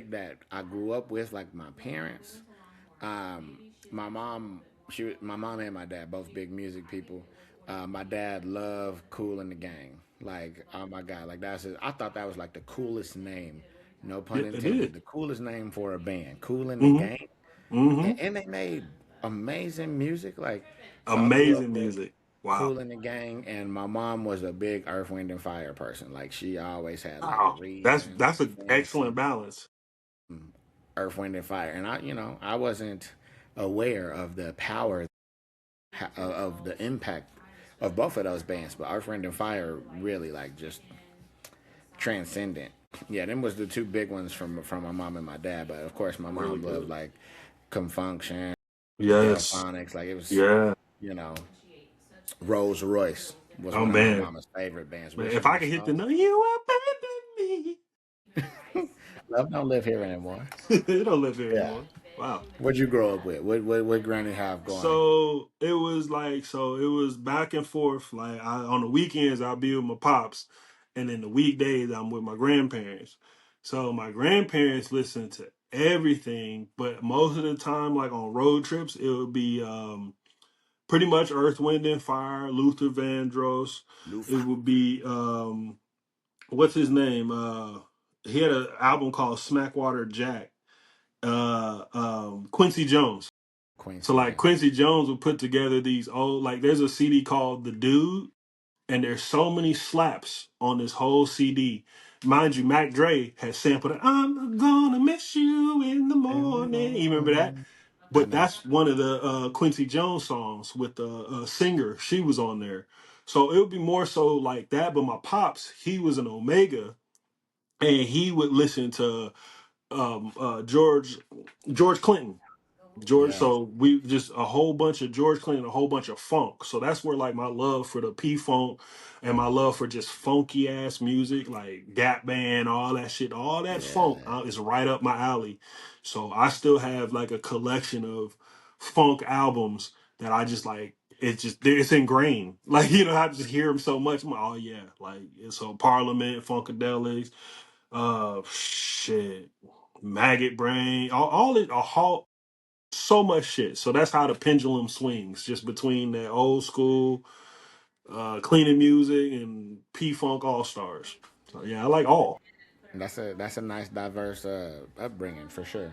music that I grew up with, like my parents. My mom, my mom and my dad, both big music people. My dad loved Cool and the Gang. Like, oh my God, like I thought that was like the coolest name. No Yeah, pun it intended. is. The coolest name for a band, Cool and the Hmm. Gang, Hmm. and they made amazing music. Like, so I grew up Amazing with music. Wow. Cool and the Gang, and my mom was a big Earth, Wind, and Fire person. Like, she always had like a Wow. reason That's to an excellent fancy balance. Earth, Wind, and Fire. And I wasn't aware of the power of the impact of both of those bands, but Earth, Wind, and Fire really like just transcendent. Yeah, them was the two big ones from my mom and my dad. But of course, my Really mom loved good. like Confunction, Yes. Delphonics. Like, it was, Yeah. you know, Rolls Royce was Oh one of my man. mama's favorite bands. Man, Wishing if I on a could hit the Star. note, you abandoned me. Love don't live here anymore. It don't live here Yeah. anymore. Wow. What'd you grow up with? What Granny have going? So it was back and forth. Like on the weekends I'll be with my pops, and then the weekdays I'm with my grandparents. So my grandparents listen to everything, but most of the time, like on road trips, it would be pretty much Earth, Wind and Fire, Luther Vandross. It Lufa. would be what's his name? He had an album called Smackwater Jack. Quincy Jones. So Quincy like Jones. Quincy Jones would put together these old, like there's a CD called The Dude, and there's so many slaps on this whole CD. Mind you, Mac Dre has sampled it. I'm gonna miss you in the In the morning. You remember that? morning. I But know. that's one of the Quincy Jones songs with the singer. She was on there. So it would be more so like that. But my pops, he was an Omega, and he would listen to George Clinton. George, Yeah. so we just a whole bunch of George Clinton, a whole bunch of funk. So that's where like my love for the P funk and my love for just funky ass music, like Gap Band, all that shit, all that funk Yeah. is right up my alley. So I still have like a collection of funk albums that I just like. It's ingrained. Like I just hear them so much. I'm like, oh yeah, like so Parliament, Funkadelics, shit, Maggot Brain, all it a whole so much shit. So that's how the pendulum swings, just between that old school cleaning music and P Funk All Stars. So yeah, I like all. That's a nice diverse upbringing for sure.